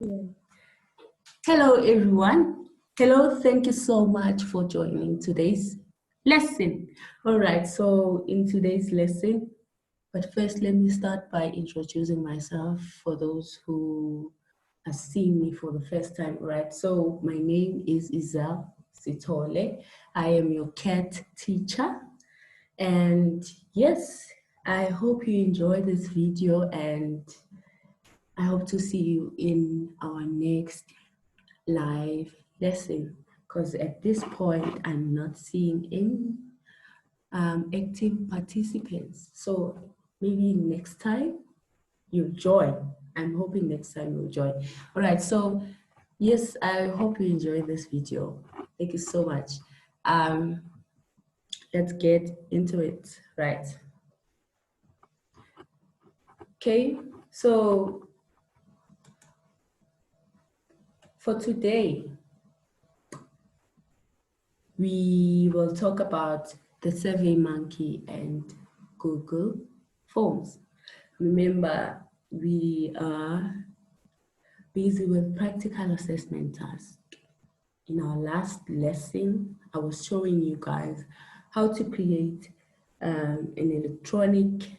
Yeah. Hello, everyone. Hello, thank you so much for joining today's lesson. All right, so in today's lesson, but first, let me start by introducing myself for those who are seeing me for the first time, right? So, my name is Iza Sitole. I am your cat teacher. And yes, I hope you enjoy this video and I hope to see you in our next live lesson, because at this point I'm not seeing any active participants. So maybe next time you'll join. I'm hoping next time you'll join. All right, so yes, I hope you enjoy this video. Thank you so much. Let's get into it, right? Okay, so for today, we will talk about the Survey Monkey and Google Forms. Remember, we are busy with practical assessment tasks. In our last lesson, I was showing you guys how to create an electronic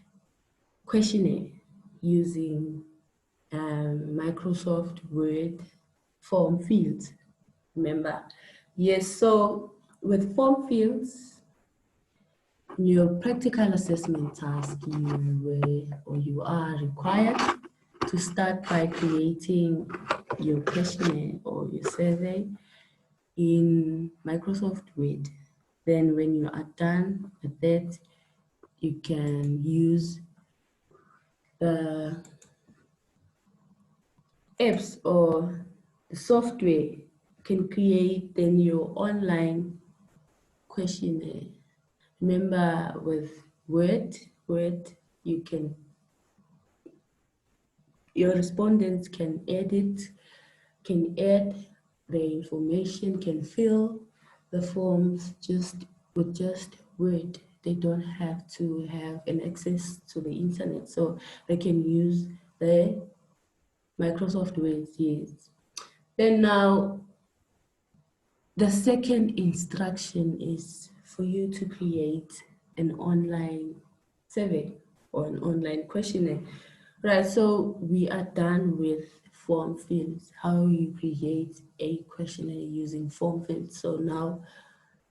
questionnaire using Microsoft Word form fields. Remember? Yes, so with form fields, in your practical assessment task, you are required to start by creating your questionnaire or your survey in Microsoft Word. Then when you are done with that, you can use the apps or the software. You can create then your online questionnaire. Remember, with Word, you can, your respondents can edit, can add the information, can fill the forms with just Word. They don't have to have an access to the internet, so they can use the Microsoft Word, yes. Then now, the second instruction is for you to create an online survey or an online questionnaire. Right, so we are done with form fields, how you create a questionnaire using form fields. So now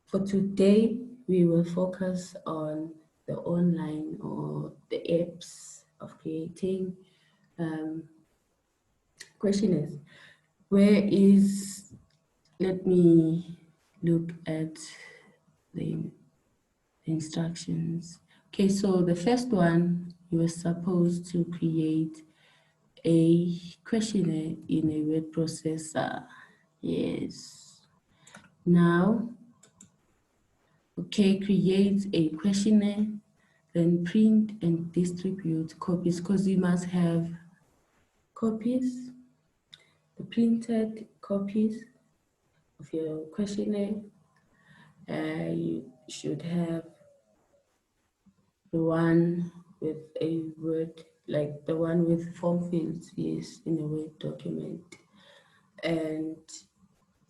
for today, we will focus on the online or the apps of creating questionnaires. Let me look at the instructions. Okay, so the first one, you are supposed to create a questionnaire in a word processor. Yes. Now, okay, create a questionnaire, then print and distribute copies, because you must have copies, the printed copies of your questionnaire. You should have the one with a word, like the one with form fields, yes, in a Word document. And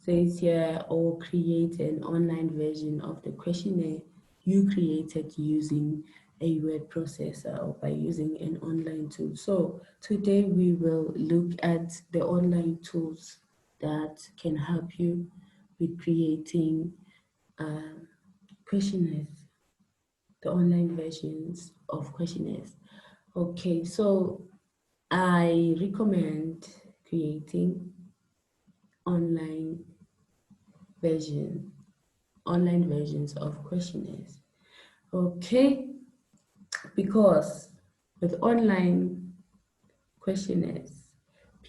says here, or create an online version of the questionnaire you created using a word processor or by using an online tool. So today we will look at the online tools that can help you with creating questionnaires, the online versions of questionnaires. Okay, so I recommend creating online versions of questionnaires. Okay, because with online questionnaires,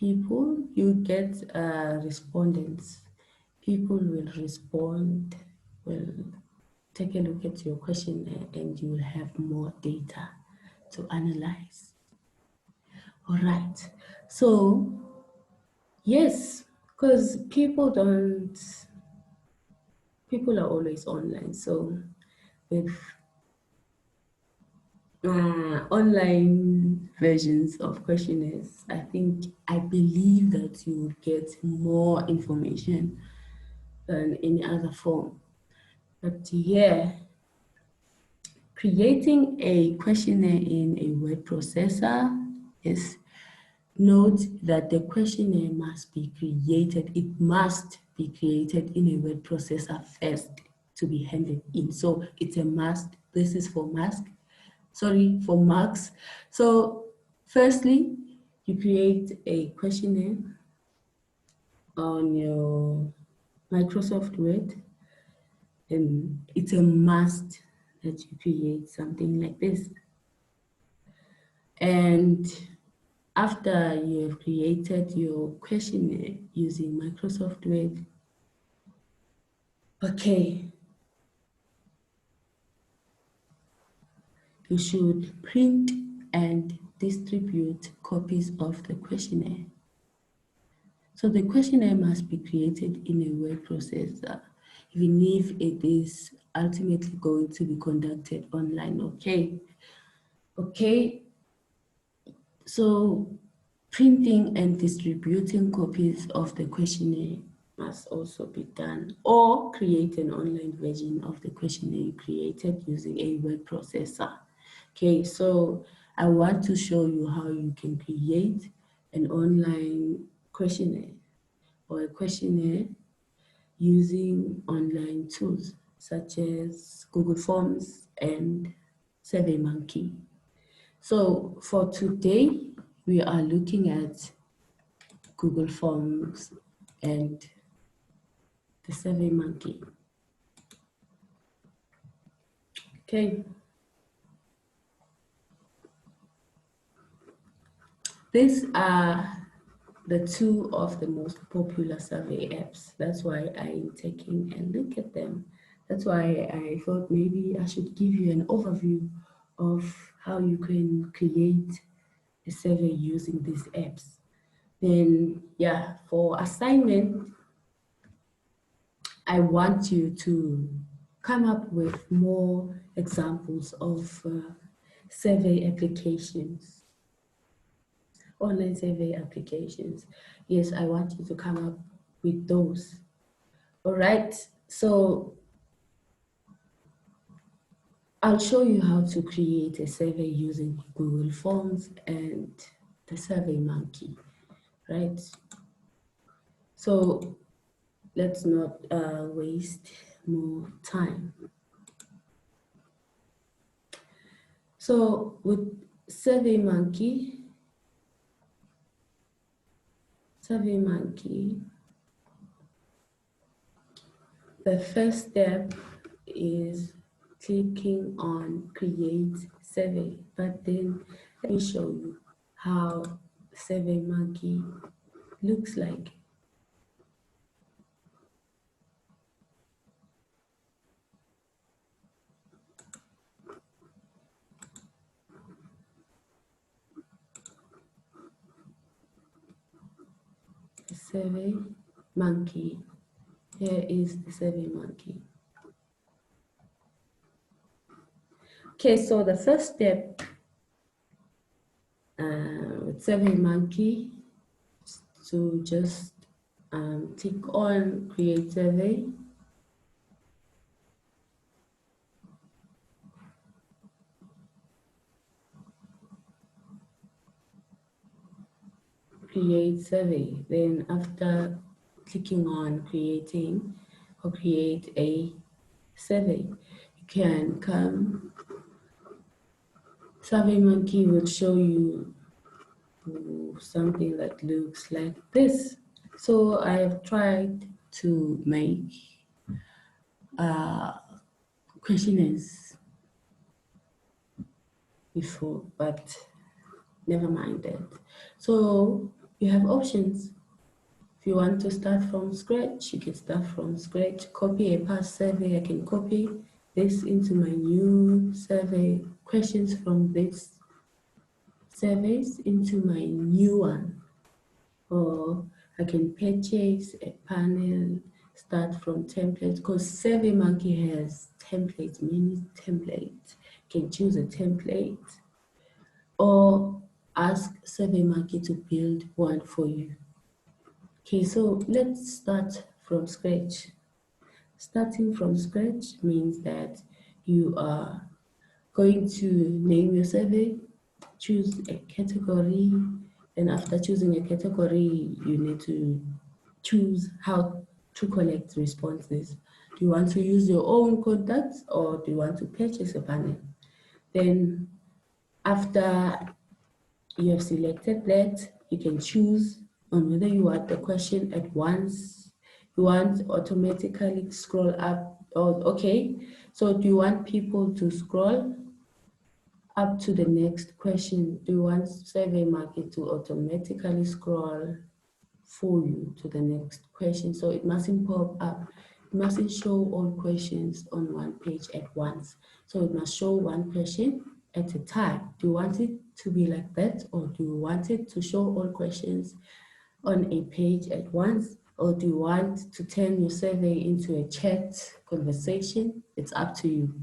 you get respondents. People will respond, will take a look at your questionnaire, and you will have more data to analyze. All right, so yes, because people are always online. So with online versions of questionnaires, I believe that you would get more information than any other form. But yeah, creating a questionnaire in a word processor is note that the questionnaire must be created. It must be created in a word processor first to be handed in. So it's a must. This is for for marks. So firstly, you create a questionnaire on your Microsoft Word, and it's a must that you create something like this. And after you have created your questionnaire using Microsoft Word, okay, you should print and distribute copies of the questionnaire. So the questionnaire must be created in a word processor, even if it is ultimately going to be conducted online, okay? Okay, so printing and distributing copies of the questionnaire must also be done, or create an online version of the questionnaire you created using a word processor. Okay, so I want to show you how you can create an online questionnaire or a questionnaire using online tools such as Google Forms and SurveyMonkey. So for today, we are looking at Google Forms and the SurveyMonkey. Okay. These are the two of the most popular survey apps. That's why I'm taking a look at them. That's why I thought maybe I should give you an overview of how you can create a survey using these apps. Then, yeah, for assignment, I want you to come up with more examples of survey applications, online survey applications. Yes, I want you to come up with those. All right, so I'll show you how to create a survey using Google Forms and the SurveyMonkey, right? So let's not waste more time. So with SurveyMonkey, the first step is clicking on Create Survey, but then let me show you how SurveyMonkey looks like. The SurveyMonkey. Here is the SurveyMonkey. Okay, so the first step with SurveyMonkey is to just tick on Create Survey. Create survey. Then after clicking on creating or create a survey, you can come. SurveyMonkey will show you something that looks like this. So I've tried to make questionnaires before, but never mind that. So you have options. If you want to start from scratch, you can start from scratch. Copy a past survey. I can copy this into my new survey, questions from this surveys into my new one. Or I can purchase a panel, start from templates, because SurveyMonkey has templates, many templates. can choose a template or ask SurveyMonkey to build one for you. Okay, so let's start from scratch. Starting from scratch means that you are going to name your survey, choose a category, and after choosing a category, you need to choose how to collect responses. Do you want to use your own contacts or do you want to purchase a panel? Then after you have selected that, you can choose on whether you want the question at once, you want automatically scroll up, or okay, so do you want people to scroll up to the next question? Do you want SurveyMonkey to automatically scroll for you to the next question? So it mustn't pop up. It mustn't show all questions on one page at once. So it must show one question at a time. Do you want it to be like that, or do you want it to show all questions on a page at once? Or do you want to turn your survey into a chat conversation? It's up to you.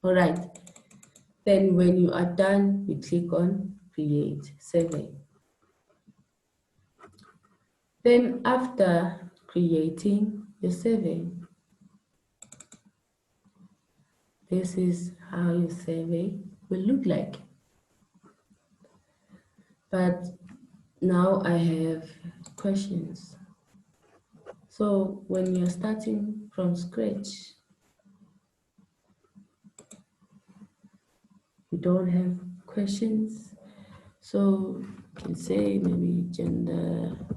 All right. Then when you are done, you click on Create Survey. Then after creating your survey, this is how your survey will look like. But now I have questions. So when you're starting from scratch, you don't have questions. So you can say maybe gender-based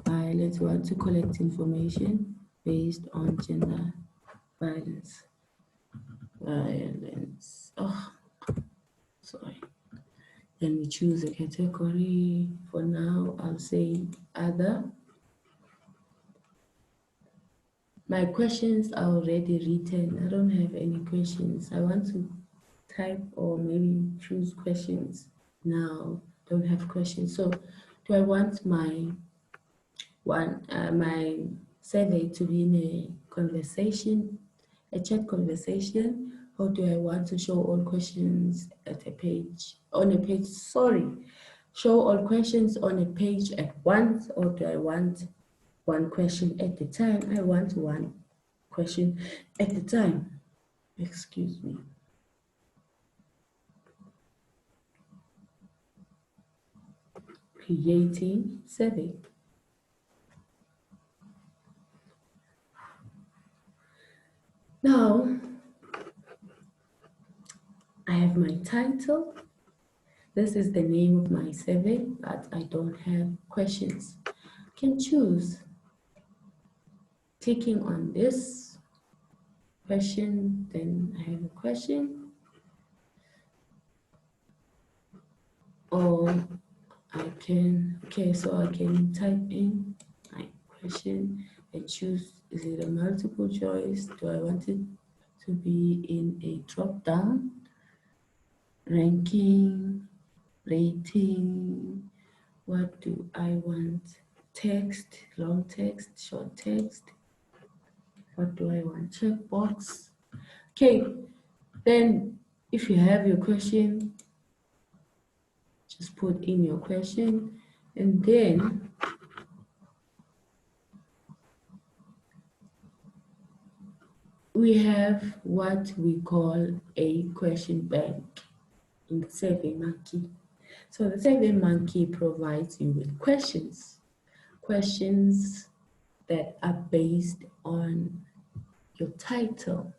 violence. You want to collect information based on gender violence. Oh, sorry. Then we choose a category. For now, I'll say other. My questions are already written. I don't have any questions. I want to type or maybe choose questions now. Don't have questions. So do I want my survey to be in a conversation, a chat conversation, or do I want to show all questions at a page, on a page, show all questions on a page at once, or do I want one question at a time? I want one question at a time. Excuse me. Creating survey. Now, I have my title. This is the name of my survey, but I don't have questions. I can choose clicking on this question, then I have a question, or I can, so I can type in my question and choose, is it a multiple choice? Do I want it to be in a drop down? Ranking, rating, what do I want? Text, long text, short text. What do I want? Checkbox. Okay, then if you have your question, just put in your question, and then we have what we call a question bank in SurveyMonkey. So the SurveyMonkey provides you with questions that are based on your title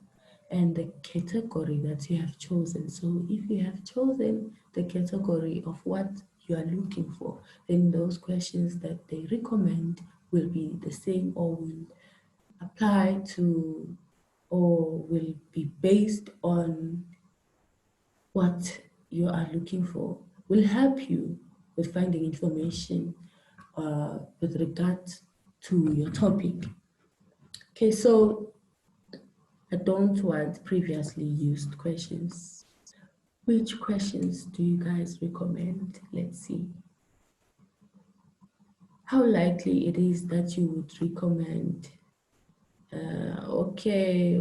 and the category that you have chosen. So if you have chosen the category of what you are looking for, then those questions that they recommend will be the same or will apply to or will be based on what you are looking for, will help you with finding information with regard to your topic. Okay, so I don't want previously used questions. Which questions do you guys recommend? Let's see. How likely it is that you would recommend Okay.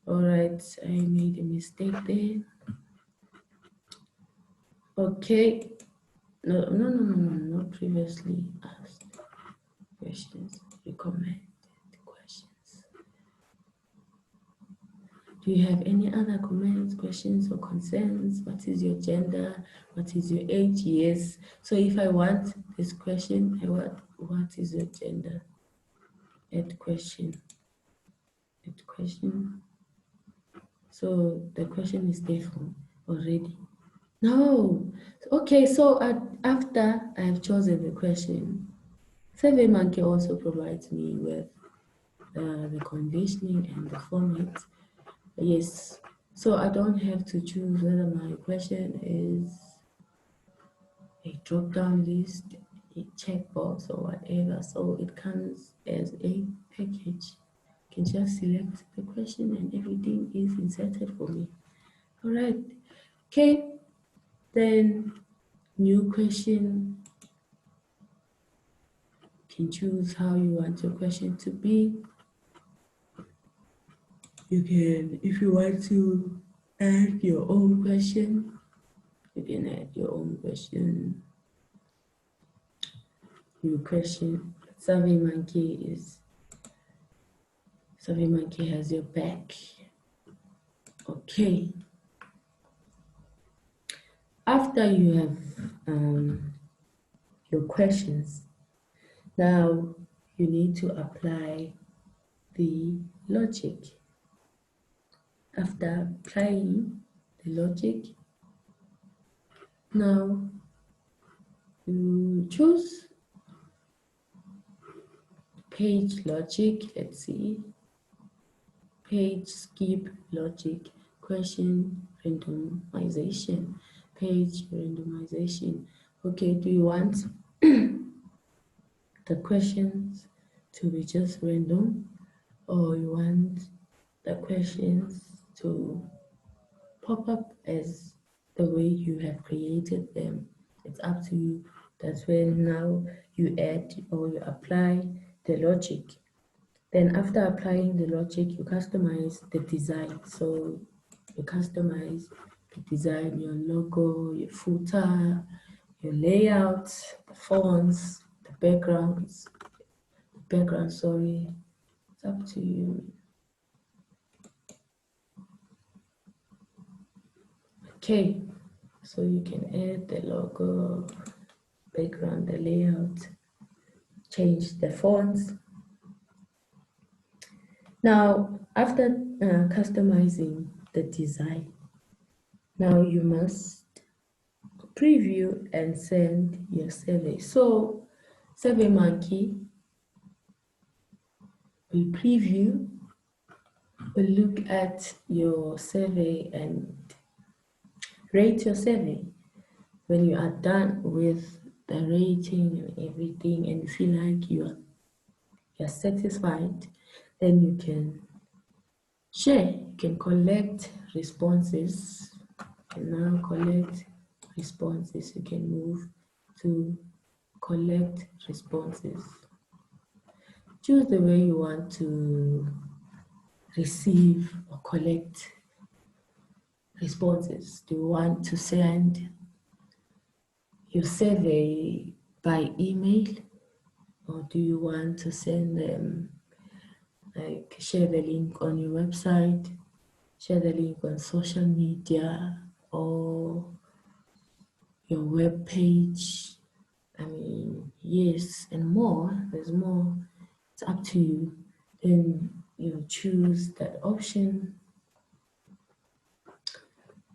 All right, I made a mistake there. Okay. No, not previously asked questions. Recommended questions. Do you have any other comments, questions, or concerns? What is your gender? What is your age? Yes. So if I want this question, I want what is your gender? Add question. Add question. So the question is there for already. No. Okay, so after I have chosen the question, SurveyMonkey also provides me with the conditioning and the format. Yes, so I don't have to choose whether my question is a drop-down list, a checkbox, or whatever. So it comes as a package. You can just select the question and everything is inserted for me. All right. Okay. Then new question. You can choose how you want your question to be. You can, if you want to add your own question, you can add your own question. New question. SurveyMonkey has your back. Okay. After you have your questions, now you need to apply the logic. After applying the logic, now you choose page logic. Let's see. Page skip logic, question randomization, page randomization. Okay, do you want the questions to be just random, or you want the questions to pop up as the way you have created them? It's up to you. That's when now you add or you apply the logic. Then after applying the logic, you customize the design. So you customize the design, your logo, your footer, your layout, the fonts, the backgrounds, sorry, it's up to you. Okay, so you can add the logo, background, the layout, change the fonts. Now, after customizing the design, now you must preview and send your survey. So SurveyMonkey will preview, will look at your survey and rate your survey. When you are done with the rating and everything and you feel like you're satisfied, then you can share, you can collect responses. And now collect responses, you can move to collect responses. Choose the way you want to receive or collect responses. Do you want to send your survey by email, or do you want to send them, like share the link on your website, share the link on social media or your web page? I mean, yes, and more. There's more. It's up to you. Then you choose that option,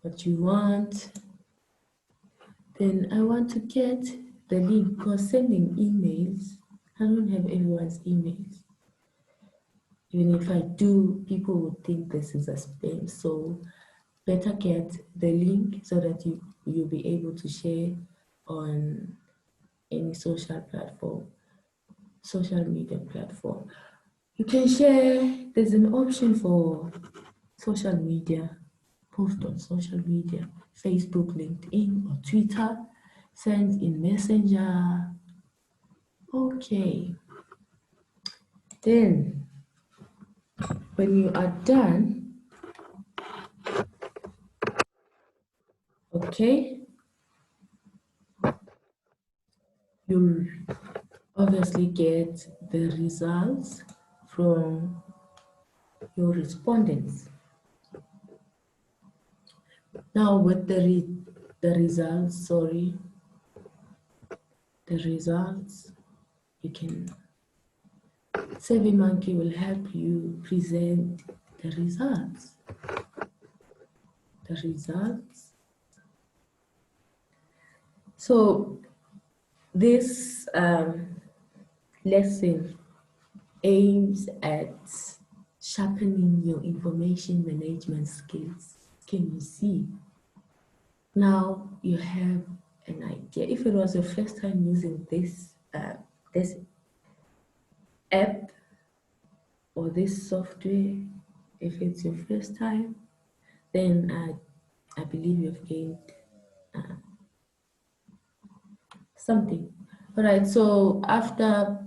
what you want. Then I want to get the link, because sending emails, I don't have everyone's emails. Even if I do, people would think this is a spam. So better get the link so that you'll be able to share on any social media platform. You can share, there's an option for social media, post on social media, Facebook, LinkedIn, or Twitter, send in Messenger. Okay, Then, when you are done, okay, you'll obviously get the results from your respondents. Now with the results, you can, SurveyMonkey will help you present the results. So this lesson aims at sharpening your information management skills. Can you see? Now you have an idea. If it was your first time using this app or this software, if it's your first time, then I believe you've gained something. All right, so after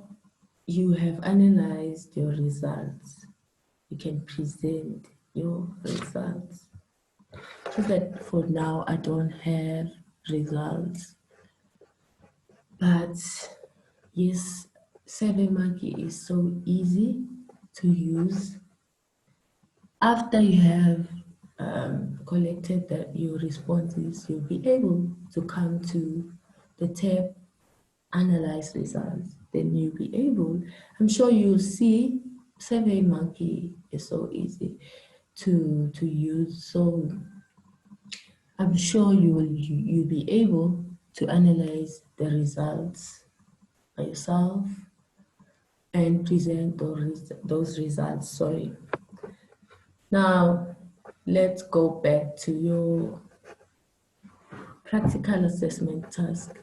you have analyzed your results, you can present your results. Just that for now, I don't have results, but yes, SurveyMonkey is so easy to use. After you have collected your responses, you'll be able to come to the tab Analyze Results. Then you'll be able, I'm sure you'll see SurveyMonkey is so easy to use. So I'm sure you'll be able to analyze the results by yourself and present those results. Sorry. Now let's go back to your practical assessment task.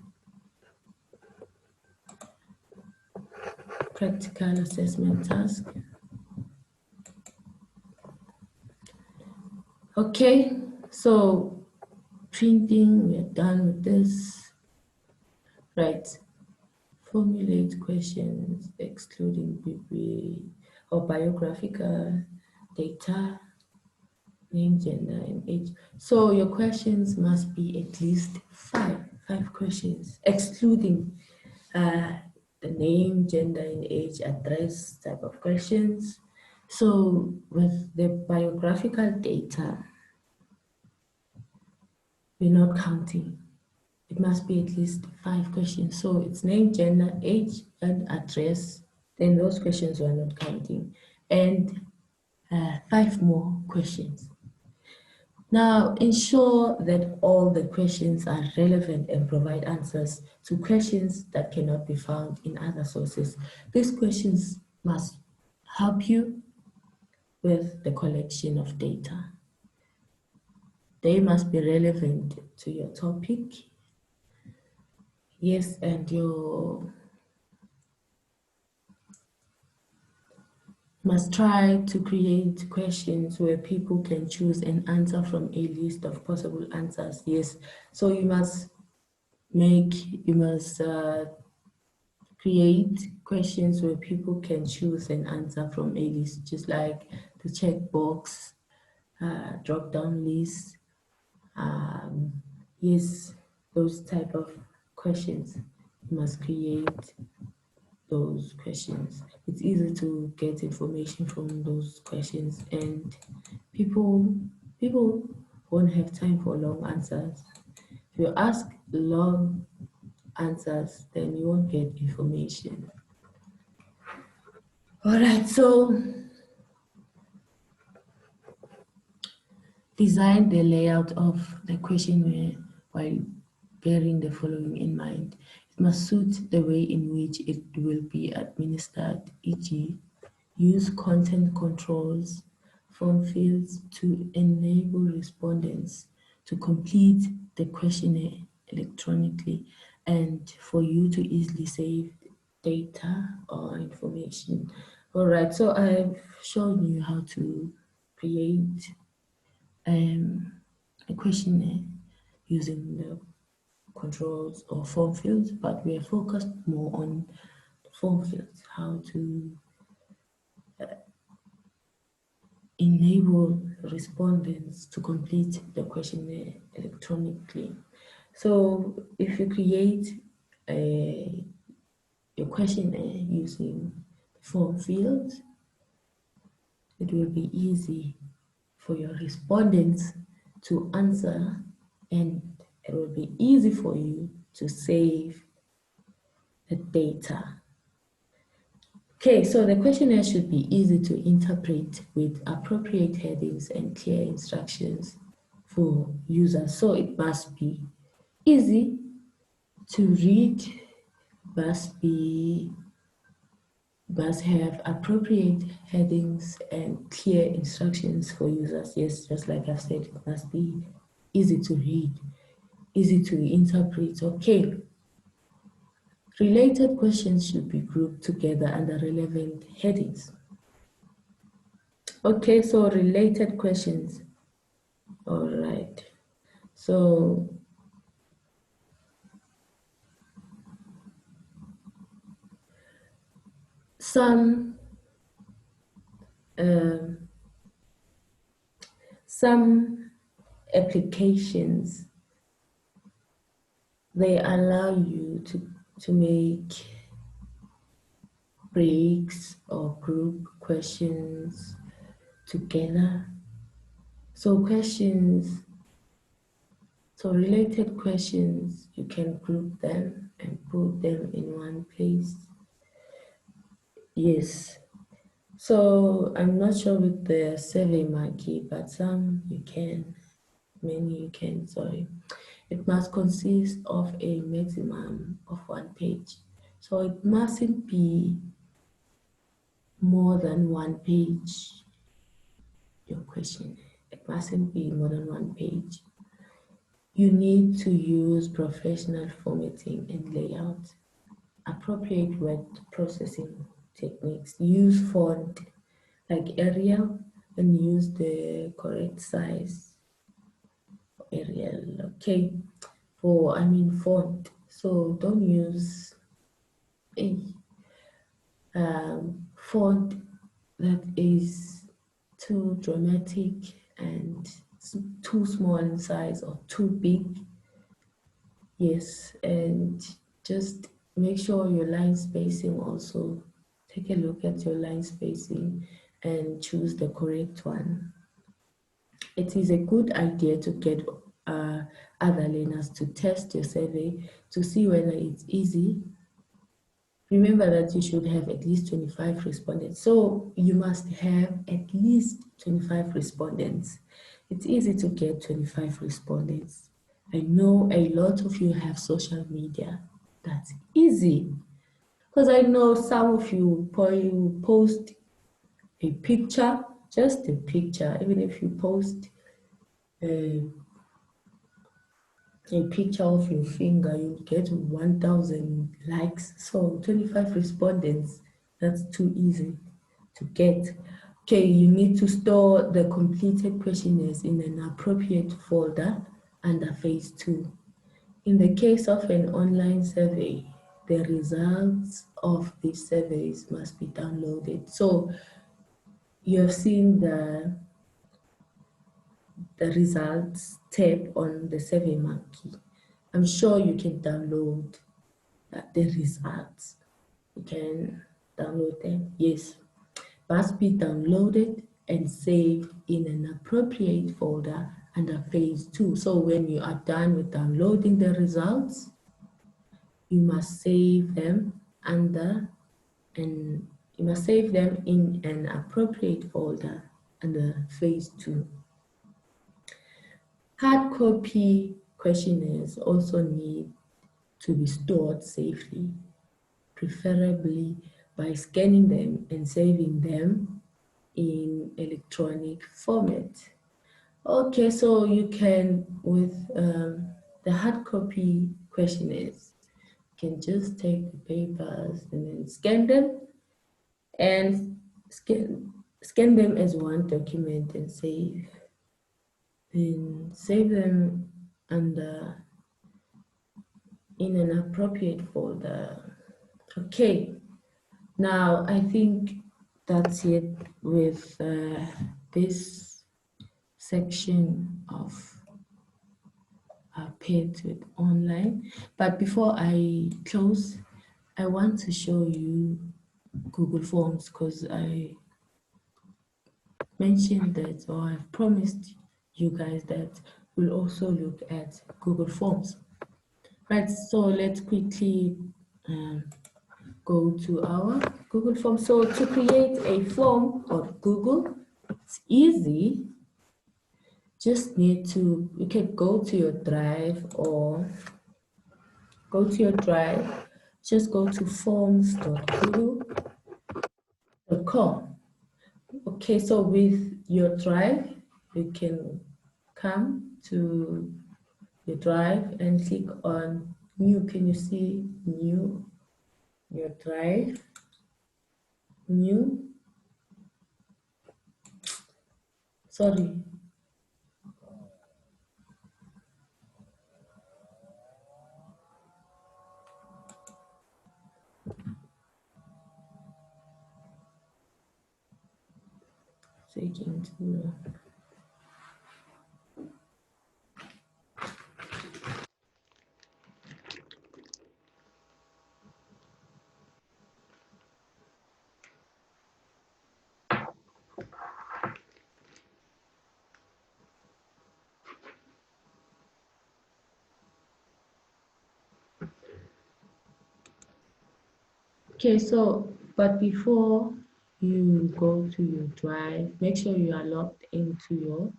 Okay, so printing, we're done with this. Right. Formulate questions excluding or biographical data, name, gender, and age. So your questions must be at least five questions, excluding the name, gender, and age, address type of questions. So with the biographical data, we're not counting. It must be at least 5 questions. So it's name, gender, age, and address. Then those questions we're not counting. And 5 more questions. Now, ensure that all the questions are relevant and provide answers to questions that cannot be found in other sources. These questions must help you with the collection of data. They must be relevant to your topic. Yes, and you must try to create questions where people can choose an answer from a list of possible answers. Yes, so you must create questions where people can choose an answer from a list, just like the checkbox, drop-down list. Yes, those type of questions. You must create those questions. It's easy to get information from those questions, and people won't have time for long answers. If you ask long answers, then you won't get information. All right, so design the layout of the questionnaire while bearing the following in mind. It must suit the way in which it will be administered, e.g., use content controls form fields to enable respondents to complete the questionnaire electronically and for you to easily save data or information. All right, so I've shown you how to create a questionnaire using the controls or form fields, but we are focused more on the form fields, how to enable respondents to complete the questionnaire electronically. So if you create your questionnaire using form fields, it will be easy for your respondents to answer, and it will be easy for you to save the data. Okay, so the questionnaire should be easy to interpret with appropriate headings and clear instructions for users. So it must be easy to read, must have appropriate headings and clear instructions for users. Yes, just like I've said, it must be easy to read, easy to interpret. Okay. Related questions should be grouped together under relevant headings. Okay, so related questions. All right. So some applications, they allow you to make breaks or group questions together. So related questions, you can group them and put them in one place. Yes. So I'm not sure with the survey monkey, but some you can, many you can, sorry. It must consist of a maximum of 1 page. So it mustn't be more than 1 page, your question. It mustn't be more than 1 page. You need to use professional formatting and layout, appropriate word processing techniques, use font like Arial, and use the correct size Arial, okay, font. So don't use a font that is too dramatic and too small in size or too big. Yes, and just make sure your line spacing also. Take a look at your line spacing and choose the correct one. It is a good idea to get other learners to test your survey to see whether it's easy. Remember that you should have at least 25 respondents. So you must have at least 25 respondents. It's easy to get 25 respondents. I know a lot of you have social media. That's easy. Because I know some of you post a picture, just a picture, even if you post a picture of your finger, you get 1,000 likes. So 25 respondents, that's too easy to get. Okay, you need to store the completed questionnaires in an appropriate folder under phase 2. In the case of an online survey, the results of these surveys must be downloaded. So you have seen the results tab on the Survey Monkey. I'm sure you can download the results. You can download them. Yes, must be downloaded and saved in an appropriate folder under phase 2. So when you are done with downloading the results, you must save them in an appropriate folder under phase 2. Hard copy questionnaires also need to be stored safely, preferably by scanning them and saving them in electronic format. Okay, so you can, with the hard copy questionnaires, you can just take the papers and then scan them and scan them as one document and save them in an appropriate folder. Okay, now I think that's it with this section of Paid with Online. But before I close, I want to show you Google Forms because I mentioned that, or I've promised you guys that we'll also look at Google Forms. Right, so let's quickly go to our Google Form. So to create a form on Google, it's easy. Just need to, you can go to your Drive or go to your Drive, just go to forms.google.com. Okay, so with your Drive, you can come to your Drive and click on New. Can you see New? Your Drive, New. Sorry. Taking too long. Okay, so, but before you go to your Drive, make sure you are logged into your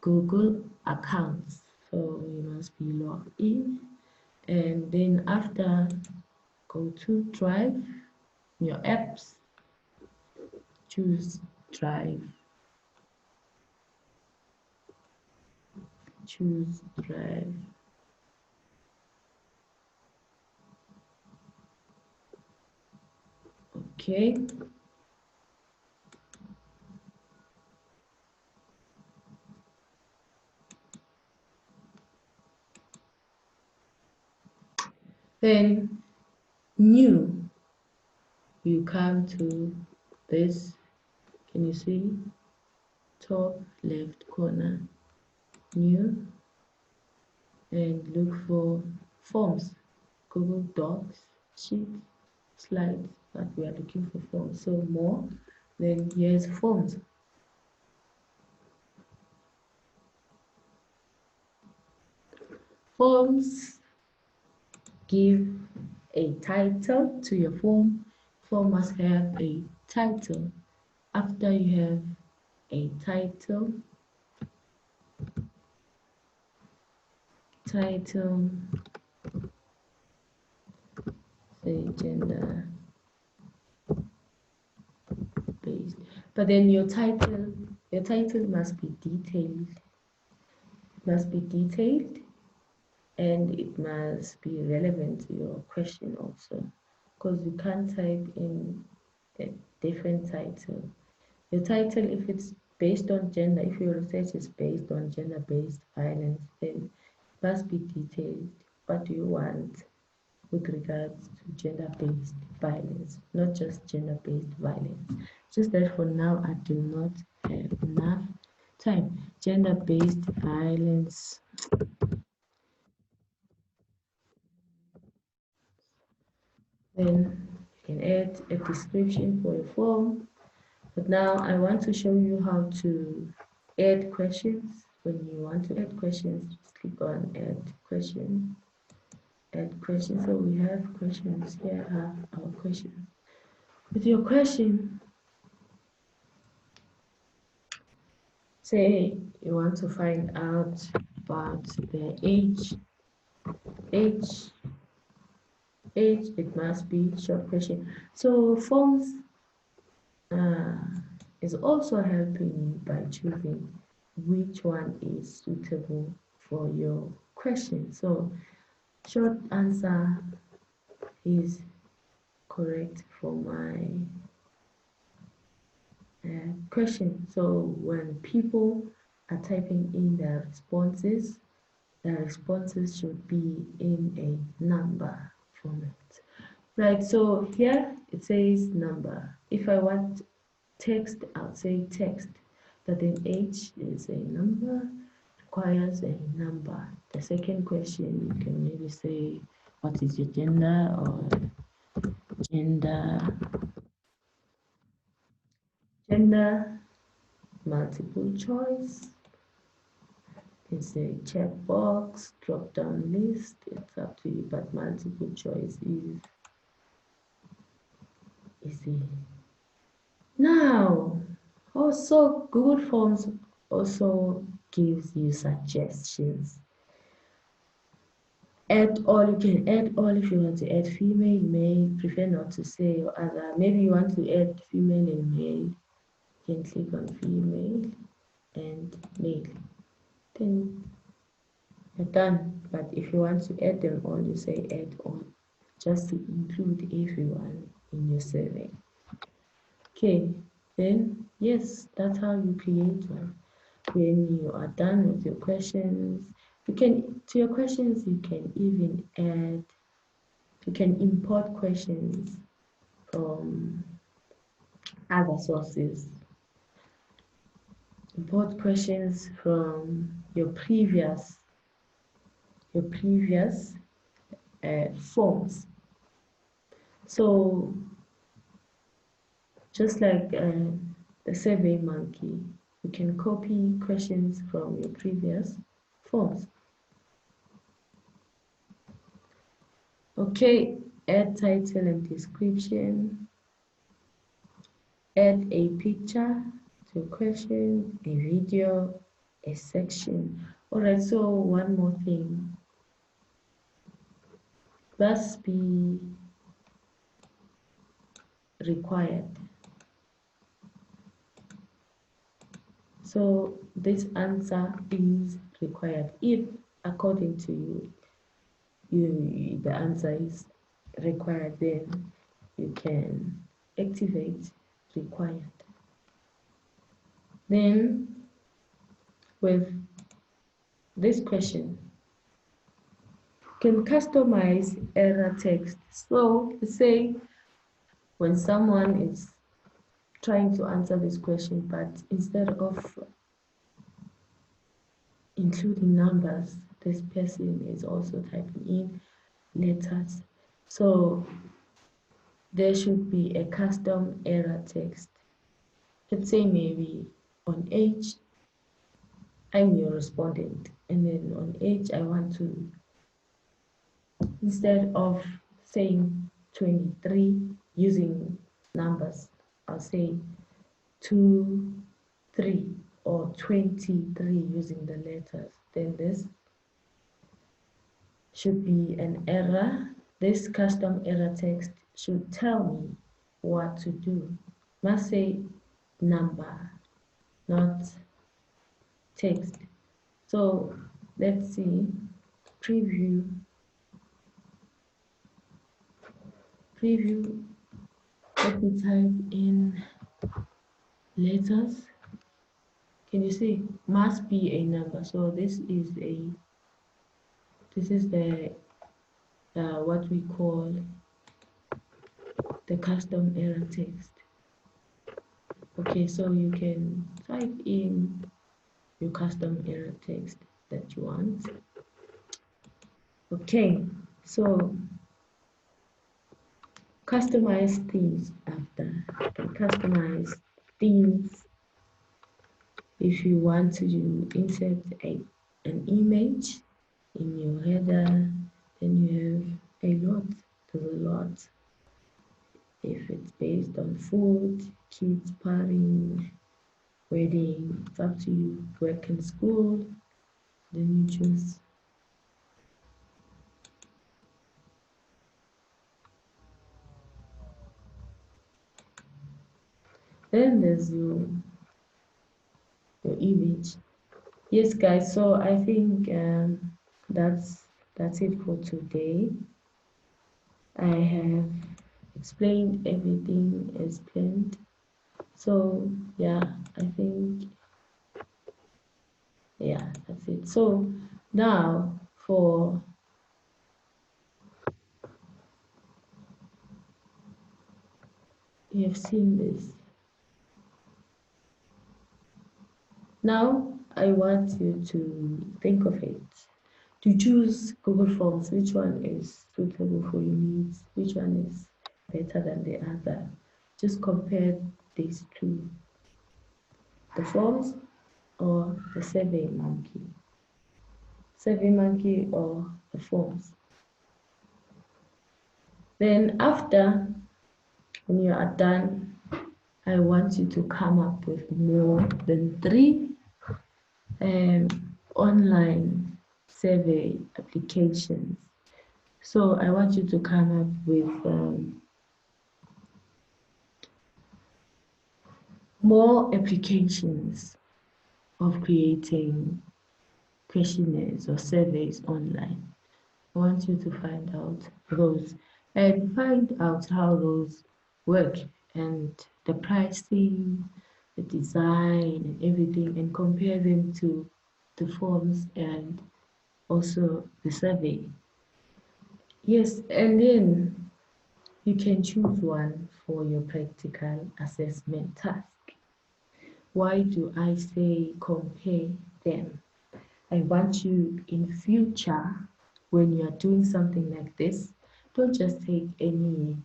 Google accounts. So you must be logged in, and then after, go to Drive, your apps, choose Drive, choose Drive. Okay. Then New, you come to this, can you see? Top left corner, New, and look for Forms, Google Docs, Sheets, Slides, but we are looking for Forms. So more, then here's Forms. Forms give a title to your form. Form must have a title. After you have a title, say gender based, but then your title must be detailed, and it must be relevant to your question also, because you can't type in a different title. Your title, if it's based on gender, if your research is based on gender-based violence, then it must be detailed. What do you want with regards to gender-based violence, not just gender-based violence? Just that for now, I do not have enough time. Gender-based violence. Then you can add a description for your form. But now I want to show you how to add questions. When you want to add questions, just click on add question. Add question. So we have questions. Here are our questions. With your question, say you want to find out about their age. It must be short question. So forms is also helping you by choosing which one is suitable for your question. So short answer is correct for my question. So when people are typing in their responses should be in a number format. Right, so here it says number. If I want text, I'll say text. But then age is a number, requires a number. The second question, you can maybe say, what is your gender, or gender, multiple choice. It's a checkbox, drop down list, it's up to you, but multiple choice is easy. Now, also Google Forms also gives you suggestions. Add all, you can add all if you want to add female, you may prefer not to say other. Maybe you want to add female and male, you can click on female and male. Then you're done. But if you want to add them all, you say add all, just to include everyone in your survey. Okay, then yes, that's how you create one. When you are done with your questions, you can, to your questions, you can even add, you can import questions from other sources. Import questions from your previous forms. So just like the Survey Monkey, you can copy questions from your previous forms. Okay, add title and description, add a picture to a question, a video, a section. All right, so one more thing, must be required. So this answer is required. If according to you, the answer is required, then you can activate required. Then with this question, you can customize error text. So say when someone is trying to answer this question, but instead of including numbers, this person is also typing in letters. So there should be a custom error text. Let's say maybe on age, I'm your respondent, and then on age, I want to, instead of saying 23 using numbers, I'll say 2, 3, or 23 using the letters. Then this should be an error. This custom error text should tell me what to do. Must say number, not text. So let's see, preview, let me type in letters. Can you see? Must be a number. So this is the what we call the custom error text. Okay, so you can type in your custom error text that you want. Okay, so customize themes after. You can customize themes if you want to insert an image in your header, then you have a lot. There's a lot. If it's based on food, kids partying, wedding, it's up to you. Work and school, then you choose. Then there's your image. Yes, guys. So I think that's it for today. I have explained everything as planned. So yeah, I think that's it. So now for you have seen this. Now, I want you to think of it. To choose Google Forms, which one is suitable for your needs, which one is better than the other. Just compare these two, the forms or the Survey Monkey. Survey Monkey or the forms. Then after, when you are done, I want you to come up with more than 3 online survey applications. So I want you to come up with more applications of creating questionnaires or surveys online. I want you to find out those and find out how those work and the pricing, the design and everything, and compare them to the forms and also the survey. Yes, and then you can choose one for your practical assessment task. Why do I say compare them? I want you in future, when you are doing something like this, don't just take anything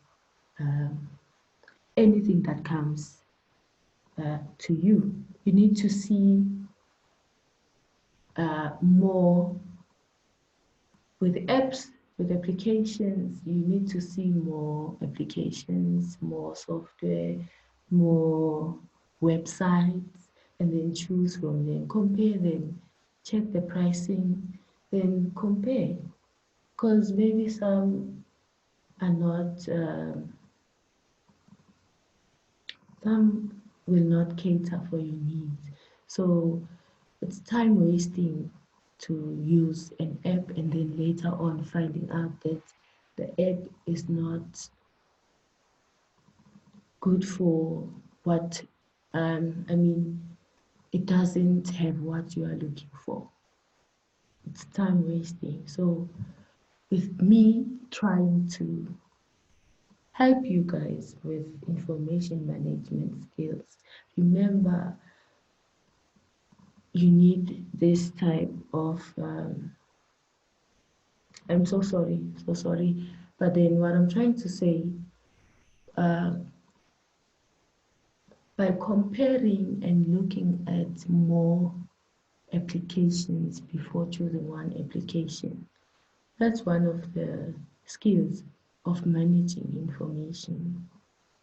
that comes to you. You need to see more with apps, with applications. You need to see more applications, more software, more websites, and then choose from them, compare them, check the pricing, then compare. Because maybe some are not, some will not cater for your needs. So it's time wasting to use an app and then later on finding out that the app is not good for what, I mean, it doesn't have what you are looking for. It's time wasting. So with me trying to help you guys with information management skills, remember you need this type of I'm so sorry, but then what I'm trying to say, uh, by comparing and looking at more applications before choosing one application, that's one of the skills of managing information.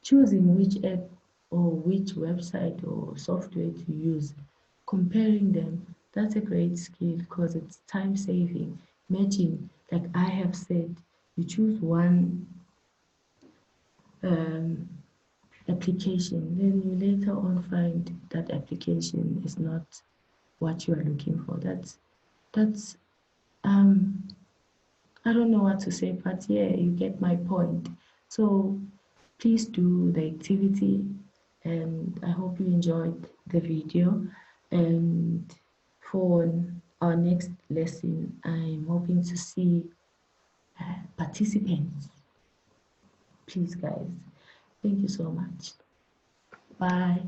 Choosing which app or which website or software to use, comparing them, that's a great skill because it's time saving. Imagine, like I have said, you choose one um, application, then you later on find that application is not what you are looking for. That's I don't know what to say, but yeah, you get my point. So please do the activity, and I hope you enjoyed the video. And for our next lesson, I'm hoping to see participants. Please, guys. Thank you so much. Bye.